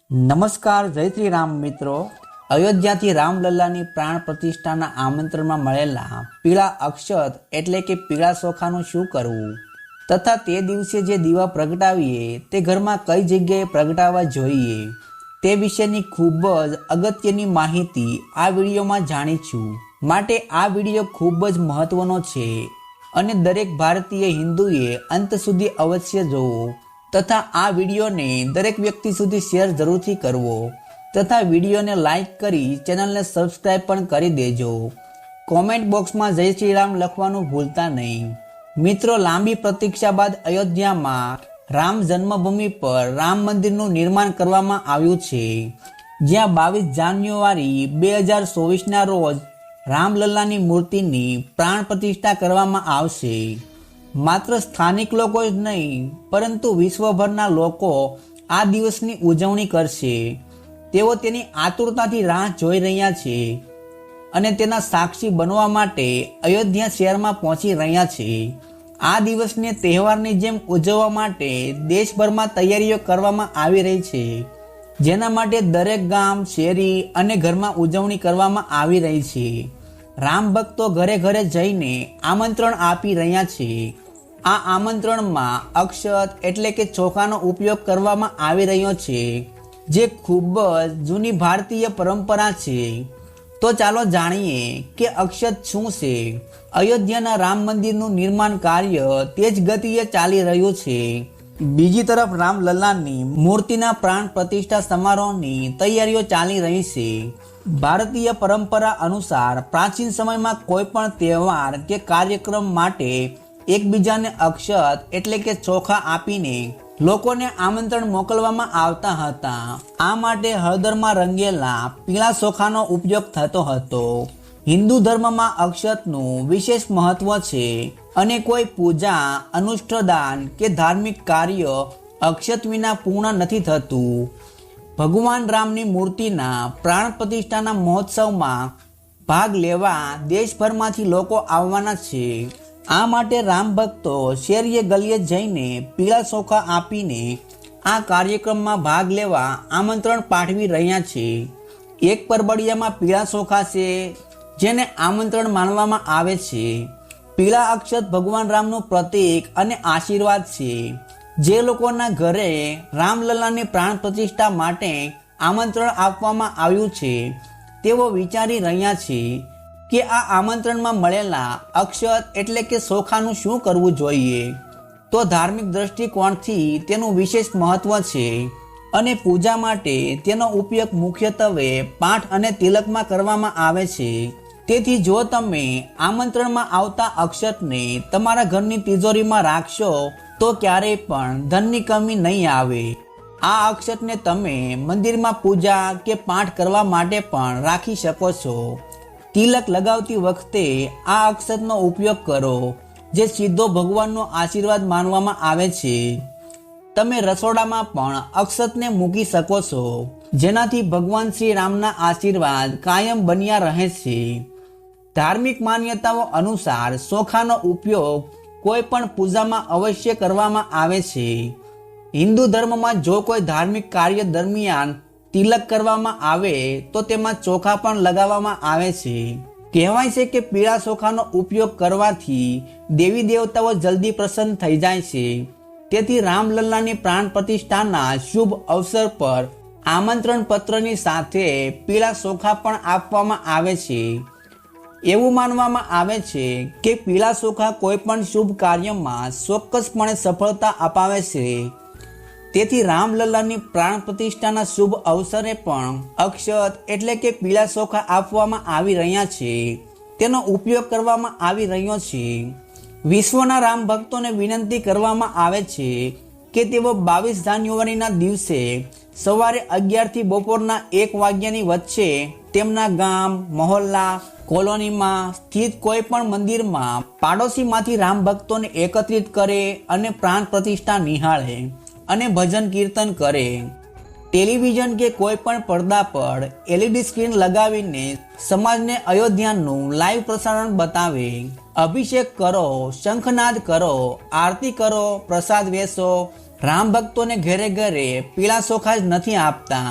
નમસ્કાર, જય શ્રી રામ મિત્રો। અયોધ્યાથી રામલલ્લાની પ્રાણ પ્રતિષ્ઠાના આમંત્રણમાં મળેલા પીળા અક્ષત એટલે કે પીળા ચોખાનું શું કરવું તથા તે દિવસે જે દીવા પ્રગટાવીએ તે ઘરમાં કઈ જગ્યાએ પ્રગટાવવા જોઈએ તે વિશેની ખૂબ જ અગત્યની માહિતી આ વિડીયોમાં જાણીશું। માટે આ વિડીયો ખૂબ જ મહત્વનો છે અને દરેક ભારતીય હિન્દુએ અંત સુધી અવશ્ય જોવો તથા આ વિડીયોને દરેક વ્યક્તિ સુધી શેર જરૂરથી કરવો તથા વિડીયોને લાઈક કરી ચેનલને સબસ્ક્રાઈબ પણ કરી દેજો। કોમેન્ટ બોક્સમાં જય શ્રી રામ લખવાનું ભૂલતા નહીં। મિત્રો, લાંબી પ્રતીક્ષા બાદ અયોધ્યામાં રામ જન્મભૂમિ પર રામ મંદિરનું નિર્માણ કરવામાં આવ્યું છે, જ્યાં 22 જાન્યુઆરી 2024ના રોજ રામલલ્લાની મૂર્તિની પ્રાણ પ્રતિષ્ઠા કરવામાં આવશે। માત્ર સ્થાનિક લોકો જ નહીં પરંતુ વિશ્વભરના લોકો આ દિવસની ઉજવણી કરશે। તેઓ તેની આતુરતાથી રાહ જોઈ રહ્યા છે અને તેના સાક્ષી બનવા માટે અયોધ્યા શહેરમાં પહોંચી રહ્યા છે। આ દિવસને તહેવારની જેમ ઉજવવા માટે દેશભરમાં તૈયારીઓ કરવામાં આવી રહી છે, જેના માટે દરેક ગામ, શેરી અને ઘરમાં ઉજવણી કરવામાં આવી રહી છે। રામ ભક્તો ઘરે ઘરે જઈને આમંત્રણ આપી રહ્યા છે। આ આમંત્રણમાં અક્ષત એટલે કે ચોખાનો ઉપયોગ કરવામાં આવી રહ્યો છે, જે ખૂબ જ જૂની ભારતીય પરંપરા છે। તો ચાલો જાણીએ કે અક્ષત શું છે। અયોધ્યાના રામ મંદિરનું નિર્માણ કાર્ય તેજ ગતિએ ચાલી રહ્યું છે। બીજી તરફ રામલલ્લાની મૂર્તિના પ્રાણ પ્રતિષ્ઠા સમારોહની તૈયારીઓ ચાલી રહી છે। ભારતીય પરંપરા અનુસાર પ્રાચીન સમયમાં કોઈ પણ તહેવાર કે કાર્યક્રમ માટે એકબીજાને અક્ષત એટલે કે ચોખા આપીને લોકોને આમંત્રણ મોકલવામાં આવતા હતા। આ માટે હળદરમાં રંગેલા પીળા ચોખાનો ઉપયોગ થતો હતો। હિન્દુ ધર્મમાં અક્ષતનું વિશેષ મહત્વ છે અને કોઈ પૂજા, અનુષ્ઠાન કે ધાર્મિક કાર્ય અક્ષત વિના પૂર્ણ નથી થતું। ભગવાન રામની મૂર્તિના પ્રાણ પ્રતિષ્ઠાના મહોત્સવમાં ભાગ લેવા દેશભરમાંથી લોકો આવવાના છે। આ માટે રામ ભક્તો શેરીએ ગલીએ જઈને પીળા ચોખા આપીને આ કાર્યક્રમમાં ભાગ લેવા આમંત્રણ પાઠવી રહ્યા છે। એક પરબડિયામાં પીળા ચોખા છે, જેને આમંત્રણ માનવામાં આવે છે। પીળા અક્ષત ભગવાન રામનું પ્રતીક અને આશીર્વાદ છે। જે લોકોના ઘરે રામલલ્લાની પ્રાણ પ્રતિષ્ઠા માટે આમંત્રણ આપવામાં આવ્યું છે તેઓ વિચારી રહ્યા છે કે આ આમંત્રણમાં મળેલા અક્ષત એટલે કે ચોખાનું શું કરવું જોઈએ। તો ધાર્મિક દ્રષ્ટિકોણથી તેનું વિશેષ મહત્વ છે અને પૂજા માટે તેનો ઉપયોગ મુખ્યત્વે પાઠ અને તિલકમાં કરવામાં આવે છે। તેથી જો તમે આમંત્રણમાં આવતા અક્ષતને તમારા ઘરની તિજોરીમાં રાખશો તો ક્યારેય પણ ધનની કમી નહીં આવે। આ અક્ષતને તમે મંદિરમાં પૂજા કે પાઠ કરવા માટે પણ રાખી શકો છો। તિલક લગાવતી વખતે આ અક્ષતનો ઉપયોગ કરો, જે સીધો ભગવાનનો આશીર્વાદ માનવામાં આવે છે। તમે રસોડામાં પણ અક્ષતને મૂકી શકો છો, જેનાથી ભગવાન શ્રી રામના આશીર્વાદ કાયમ બન્યા રહે છે। ધાર્મિક માન્યતાઓ અનુસાર ચોખાનો ઉપયોગ કોઈ પણ પૂજામાં અવશ્ય કરવામાં આવે છે। હિન્દુ ધર્મમાં જો કોઈ ધાર્મિક કાર્ય દરમિયાન તિલક કરવામાં આવે તો તેમાં ચોખા પણ લગાવવામાં આવે છે। કહેવાય છે કે પીળા ચોખાનો ઉપયોગ કરવાથી દેવી દેવતાઓ જલ્દી પ્રસન્ન થઈ જાય છે। તેથી રામલલ્લાની પ્રાણ પ્રતિષ્ઠાના શુભ અવસર પર આમંત્રણ પત્રની સાથે પીળા ચોખા પણ આપવામાં આવે છે। એવું માનવામાં આવે છે કે પીળા ચોખા કોઈ પણ શુભ કાર્યમાં ચોક્કસપણે સફળતા અપાવે છે। તેથી રામલલ્લાની પ્રાણ પ્રતિષ્ઠાના શુભ અવસરે પણ અક્ષત એટલે કે પીળા ચોખા આપવામાં આવી રહ્યા છે, તેનો ઉપયોગ કરવામાં આવી રહ્યો છે। વિશ્વના રામ ભક્તોને વિનંતી કરવામાં આવે છે કે તેઓ 22 જાન્યુઆરીના દિવસે સવારે 11 થી બપોરના 1 વાગ્યાની વચ્ચે તેમના ગામ, મહોલ્લા, કોલોનીમાં સ્થિત કોઈ પણ મંદિરમાં પાડોશીમાંથી રામ ભક્તોને એકત્રિત કરે અને પ્રાણ પ્રતિષ્ઠા નિહાળે અને ભજન કીર્તન કરે। ટેલિવિઝન કે કોઈ પણ પડદા પર LED સ્ક્રીન લગાવીને સમાજને અયોધ્યાનું લાઈવ પ્રસારણ બતાવે। અભિષેક કરો, શંખનાદ કરો, આરતી કરો, પ્રસાદ વેચો, રામ ભક્તોને ઘરે ઘરે પીળા ચોખા જ નથી આપતા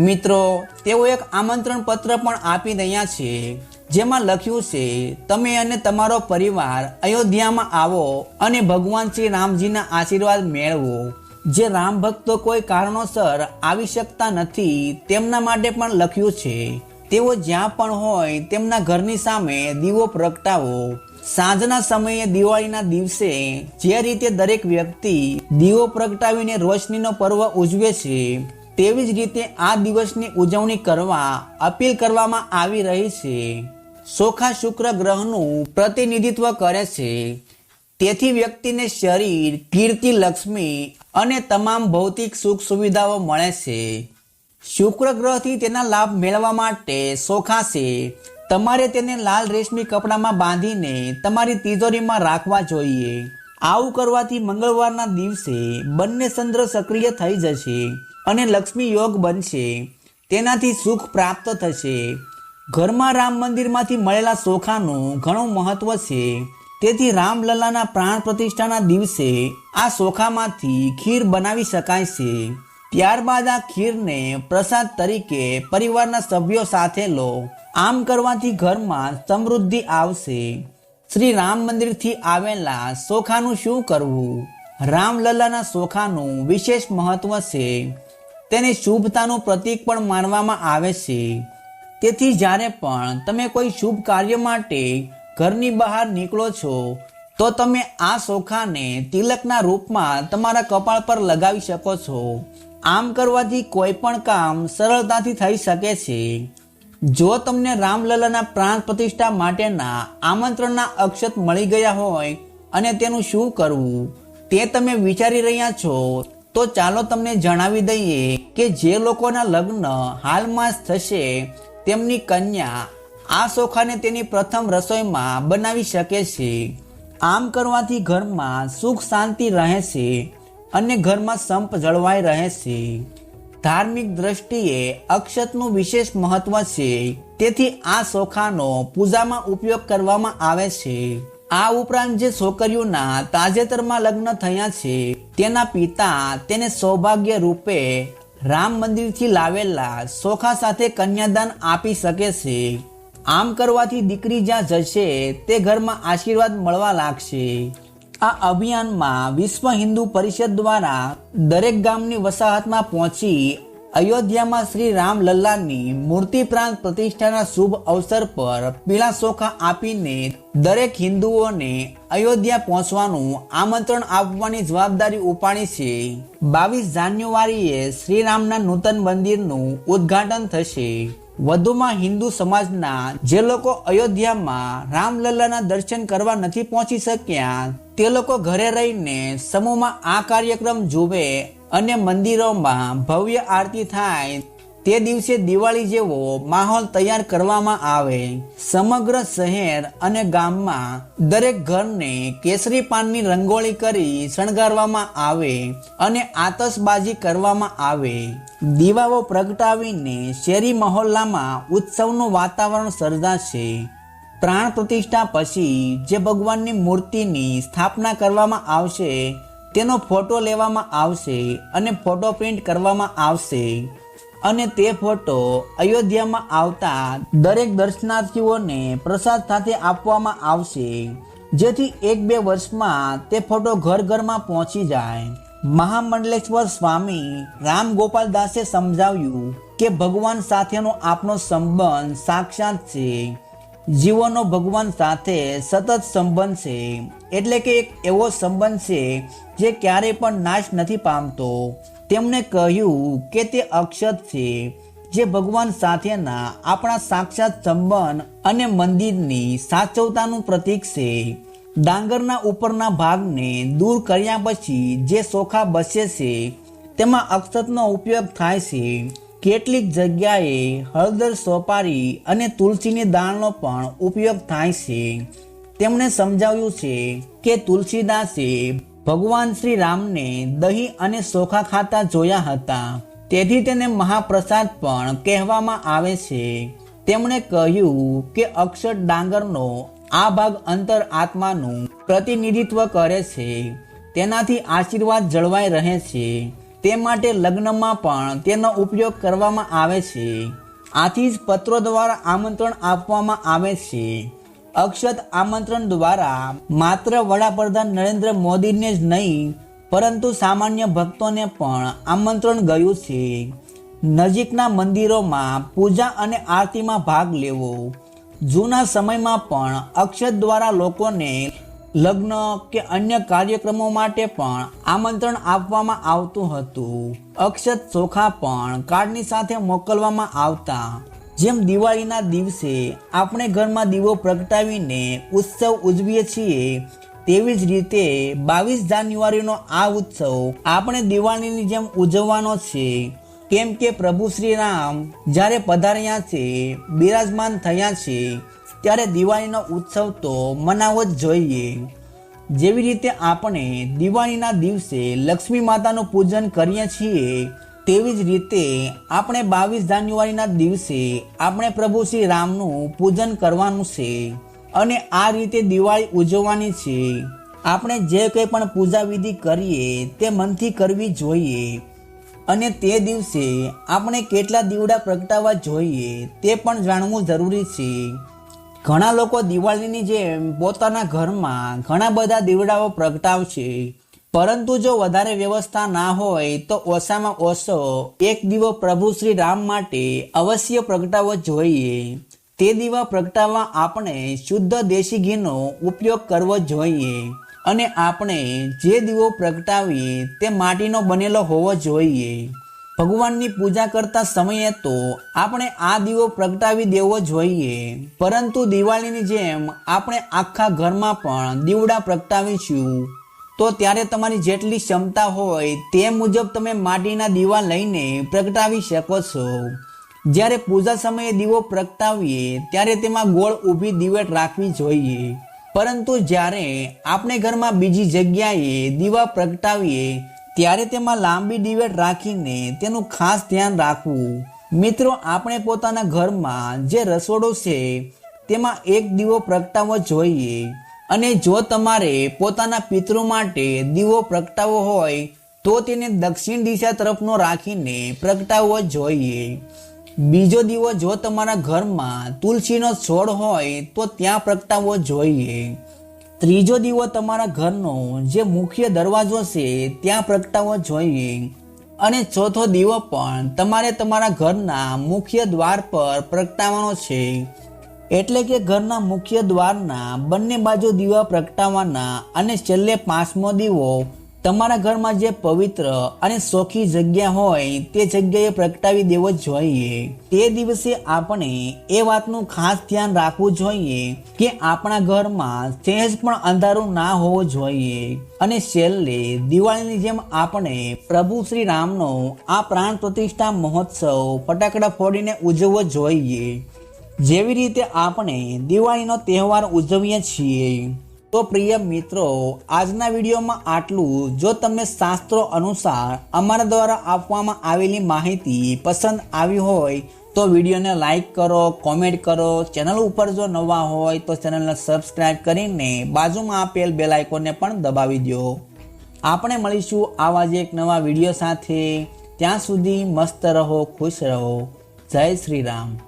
મિત્રો, તેઓ એક આમંત્રણ પત્ર પણ આપી રહ્યા છે, જેમાં લખ્યું છે, તમે અને તમારો પરિવાર અયોધ્યામાં આવો અને ભગવાન શ્રી રામજીના આશીર્વાદ મેળવો. જે રામ ભક્તો કોઈ કારણોસર આવી શકતા નથી તેમના માટે પણ લખ્યું છે, તેઓ જ્યાં પણ હોય તેમના ઘરની સામે દીવો પ્રગટાવો. સાંજના સમયે દિવાળીના દિવસે જે રીતે દરેક વ્યક્તિ દીવો પ્રગટાવીને રોશનીનો પર્વ ઉજવે છે, તેવી જ રીતે આ દિવસની ઉજવણી કરવા અપીલ કરવામાં આવી રહી છે. ચોખા શુક્ર ગ્રહનું પ્રતિનિધિત્વ કરે છે, તેથી વ્યક્તિને શરીર, કીર્તિ, લક્ષ્મી અને તમામ ભૌતિક સુખ સુવિધાઓ મળે છે. શુક્ર ગ્રહથી તેના લાભ મેળવવા માટે ચોખા છે, તમારે તેને લાલ રેશમી કપડામાં બાંધીને તમારી તિજોરીમાં રાખવા જોઈએ. આવું કરવાથી મંગળવારના દિવસે બંને ચંદ્ર સક્રિય થઈ જશે અને લક્ષ્મી યોગ બનશે. તેનાથી સુખ પ્રાપ્ત થશે. ઘરમાં રામ મંદિરમાંથી મળેલા ચોખાનું ઘણું મહત્વ છે, તેથી રામલલ્લાના પ્રાણ પ્રતિષ્ઠાના દિવસે આ ચોખામાંથી ખીર બનાવી શકાય છે. ત્યારબાદ આ ખીરને પ્રસાદ તરીકે પરિવારના સભ્યો સાથે લો. આમ કરવાથી ઘરમાં સમૃદ્ધિ આવશે. શ્રી રામ મંદિરથી આવેલા ચોખાનું શું કરવું? રામલલ્લાના ચોખાનું વિશેષ મહત્વ છે. તેને શુભતાનું પ્રતીક પણ માનવામાં આવે છે. તેથી જ્યારે પણ તમે કોઈ શુભ કાર્ય માટે ઘરની બહાર નીકળો છો, તો તમે આ ચોખાને તિલકના રૂપમાં તમારા કપાળ પર લગાવી શકો છો. આમ કરવાથી કોઈ પણ કામ સરળતાથી થઈ શકે છે. જો તમને રામલલ્લાના પ્રાણ પ્રતિષ્ઠા માટેના આમંત્રણના અક્ષત મળી ગયા હોય અને તેનું શું કરવું તે તમે વિચારી રહ્યા છો, તો ચાલો તમને જણાવી દઈએ કે જે લોકોના લગ્ન હાલમાં જ થશે તેમની કન્યા આ ચોખાને તેની પ્રથમ રસોઈમાં બનાવી શકે છે. આમ કરવાથી ઘરમાં સુખ શાંતિ રહે છે અને ઘરમાં સંપ જળવાઈ રહે છે. ધાર્મિક દ્રષ્ટિએ અક્ષતનું વિશેષ મહત્વ છે, તેથી આ ચોખાનો પૂજામાં ઉપયોગ કરવામાં આવે છે. આ ઉપરાંત જે છોકરીઓના તાજેતરમાં લગ્ન થયા છે, તેના પિતા તેને સૌભાગ્ય રૂપે રામ મંદિરથી લાવેલા ચોખા સાથે કન્યાદાન આપી શકે છે. આમ કરવાથી દીકરી જ્યાં જશે તે ઘરમાં આશીર્વાદ મળવા લાગશે. આ અભિયાનમાં વિશ્વ હિન્દુ પરિષદ દ્વારા દરેક ગામની વસાહતમાં પહોંચી અયોધ્યામાં શ્રી રામલલ્લાની મૂર્તિ પ્રાણ પ્રતિષ્ઠાના શુભ અવસર પર પીળા ચોખા આપીને દરેક હિન્દુઓને અયોધ્યા પહોંચવાનું આમંત્રણ આપવાની જવાબદારી ઉપાડી છે. 22 જાન્યુઆરીએ શ્રીરામના નૂતન મંદિરનું ઉદ્ઘાટન થશે. વધુમાં હિન્દુ સમાજના જે લોકો અયોધ્યામાં રામલલ્લાના દર્શન કરવા નથી પહોંચી શક્યા, તે લોકો ઘરે રહીને સમૂહમાં આ કાર્યક્રમ જુએ અને મંદિરોમાં ભવ્ય આરતી થાય તે દિવસે દિવાળી જેવો માહોલ તૈયાર કરવામાં આવે. સમગ્ર શહેર અને ગામમાં દરેક ઘરને કેસરી પાનની રંગોળી કરી શણગારવામાં આવે અને આતશબાજી કરવામાં આવે. દીવાઓ પ્રગટાવીને શેરી મહોલ્લામાં ઉત્સવનું વાતાવરણ સર્જાશે. પ્રાણ પ્રતિષ્ઠા પછી જે ભગવાનની મૂર્તિની સ્થાપના કરવામાં આવશે તેનો ફોટો લેવામાં આવશે અને ફોટો પ્રિન્ટ કરવામાં આવશે અને તે ફોટો અયોધ્યામાં આવતા દરેક દર્શનાર્થીઓને પ્રસાદ સાથે આપવામાં આવશે, જેથી 1-2 વર્ષમાં તે ફોટો ઘર ઘરમાં પહોંચી જાય. મહામંડલેશ્વર સ્વામી રામ ગોપાલ દાસે સમજાવ્યું કે ભગવાન સાથેનો આપણો સંબંધ સાક્ષાત છે. જીવોનો ભગવાન સાથે સતત સંબંધ છે, એટલે કે એક એવો સંબંધ છે જે ક્યારેય પણ નાશ નથી પામતો. તેમણે કહ્યું કે તે અક્ષત છે, જે ભગવાન સાથેના આપણા સાક્ષાત સંબંધ અને મંદિરની સાચવતાનું પ્રતીક છે. ડાંગરના ઉપરના ભાગને દૂર કર્યા પછી જે ચોખા બચે છે તેમાં અક્ષતનો ઉપયોગ થાય છે. કેટલીક જગ્યાએ હળદર, સોપારી અને તુલસીની દાળનો પણ ઉપયોગ થાય છે. તેમણે સમજાવ્યું છે કે તુલસીદાસે ભગવાન શ્રી રામને દહીં અને ચોખા ખાતા જોયા હતા, તેથી તેને મહાપ્રસાદ પણ કહેવામાં આવે છે. તેમણે કહ્યું કે અક્ષત ડાંગરનો આ ભાગ અંતર આત્માનું પ્રતિનિધિત્વ કરે છે. તેનાથી આશીર્વાદ જળવાઈ રહે છે, તે માટે લગ્નમાં પણ તેનો ઉપયોગ કરવામાં આવે છે. આથી જ પત્રો દ્વારા આમંત્રણ આપવામાં આવે છે. અક્ષત આમંત્રણ દ્વારા માત્ર વડાપ્રધાન નરેન્દ્ર મોદીને જ નહીં પરંતુ સામાન્ય ભક્તોને પણ આમંત્રણ ગયું છે. નજીકના મંદિરોમાં પૂજા અને આરતીમાં ભાગ લેવો. જૂના સમયમાં પણ અક્ષત દ્વારા લોકોને લગ્ન કે અન્ય કાર્યક્રમો માટે પણ આમંત્રણ આપવામાં આવતું હતું. અક્ષત ચોખા પણ કાર્ડની સાથે મોકલવામાં આવતા. જેમ દિવાળીના દિવસે આપણે ઘરમાં દીવો પ્રગટાવીને ઉત્સવ ઉજવીએ છીએ, તેવી જ રીતે 22 જાન્યુઆરીનો આ ઉત્સવ આપણે દિવાળીની જેમ ઉજવવાનો છે. કેમ કે પ્રભુ શ્રી રામ જ્યારે પધાર્યા છે, બિરાજમાન થયા છે, ત્યારે દિવાળીનો ઉત્સવ તો મનાવવો જ જોઈએ. જેવી રીતે આપણે દિવાળીના દિવસે લક્ષ્મી માતાનું પૂજન કરીએ છીએ, તેવી જ રીતે આપણે 22 જાન્યુઆરીના દિવસે આપણે પ્રભુ શ્રી રામનું પૂજન કરવાનું છે અને આ રીતે દિવાળી ઉજવવાની છે. આપણે જે કંઈ પણ પૂજા વિધિ કરીએ તે મનથી કરવી જોઈએ અને તે દિવસે આપણે કેટલા દીવડા પ્રગટાવવા જોઈએ તે પણ જાણવું જરૂરી છે. ઘણા લોકો દિવાળીની જેમ પોતાના ઘરમાં ઘણા બધા દીવડાઓ પ્રગટાવશે, પરંતુ જો વધારે વ્યવસ્થા ના હોય તો ઓછામાં ઓછો એક દીવો પ્રભુ શ્રી રામ માટે અવશ્ય પ્રગટાવવો જોઈએ. તે દીવા પ્રગટાવવા આપણે શુદ્ધ દેશી ઘીનો ઉપયોગ કરવો જોઈએ અને આપણે જે દીવો પ્રગટાવીએ તે માટીનો બનેલો હોવો જોઈએ. ભગવાનની પૂજા કરતા સમયે તો આપણે આ દીવો પ્રગટાવી દેવો જોઈએ, પરંતુ દિવાળીની જેમ આપણે આખા ઘરમાં પણ દીવડા પ્રગટાવીશું તો ત્યારે તમારી જેટલી ક્ષમતા હોય તે મુજબ તમે માટીના દીવા લઈને પ્રગટાવી શકો છો. જ્યારે પૂજા સમયે દીવો પ્રગટાવીએ ત્યારે તેમાં ગોળ ઊભી દિવેટ રાખવી જોઈએ, પરંતુ જ્યારે આપણે ઘરમાં બીજી જગ્યાએ દીવા પ્રગટાવીએ ત્યારે તેમાં લાંબી દિવેટ રાખીને તેનું ખાસ ધ્યાન રાખવું. મિત્રો, આપણે પોતાના ઘરમાં જે રસોડું છે તેમાં એક દીવો પ્રગટાવવો જોઈએ અને જો તમારે પોતાના પિતૃ માટે દીવો પ્રગટાવવો હોય તો તેને દક્ષિણ દિશા તરફનો રાખીને પ્રગટાવવો જોઈએ. બીજો દીવો જો તમારા ઘરમાં તુલસીનો છોડ હોય તો ત્યાં પ્રગટાવવો જોઈએ. ત્રીજો દીવો તમારા ઘરનો જે મુખ્ય દરવાજો છે ત્યાં પ્રગટાવવો જોઈએ અને ચોથો દીવો પણ તમારે તમારા ઘરના મુખ્ય દ્વાર પર પ્રગટાવવાનો છે. એટલે કે ઘરના મુખ્ય દ્વારના બંને બાજુ દીવા પ્રગટાવવાના અને છેલ્લે 5મો દીવો તમારા ઘરમાં જે પવિત્ર અને ચોખ્ખી જગ્યા હોય તે જગ્યાએ પ્રગટાવી દેવો જોઈએ. તે દિવસે આપણે એ વાતનું ખાસ ધ્યાન રાખવું જોઈએ કે આપણા ઘરમાં સહેજ પણ અંધારું ના હોવું જોઈએ. અને છેલ્લે દિવાળીની જેમ આપણે પ્રભુ શ્રી રામનો આ પ્રાણ પ્રતિષ્ઠા મહોત્સવ ફટાકડા ફોડીને ઉજવવો જોઈએ, જેવી રીતે આપણે દિવાળીનો તહેવાર ઉજવીએ છીએ. તો પ્રિય મિત્રો, આજના વિડીયોમાં આટલું. જો તમને શાસ્ત્રો અનુસાર અમારા દ્વારા આપવામાં આવેલી માહિતી પસંદ આવી હોય તો વિડીયોને લાઈક કરો, કોમેન્ટ કરો. ચેનલ ઉપર જો નવા હોય તો ચેનલને સબસ્ક્રાઈબ કરીને બાજુમાં આપેલ બેલ આઇકોનને પણ દબાવી દો. આપણે મળીશું આવા જ એક નવા વિડીયો સાથે. ત્યાં સુધી મસ્ત રહો, ખુશ રહો. જય શ્રી રામ.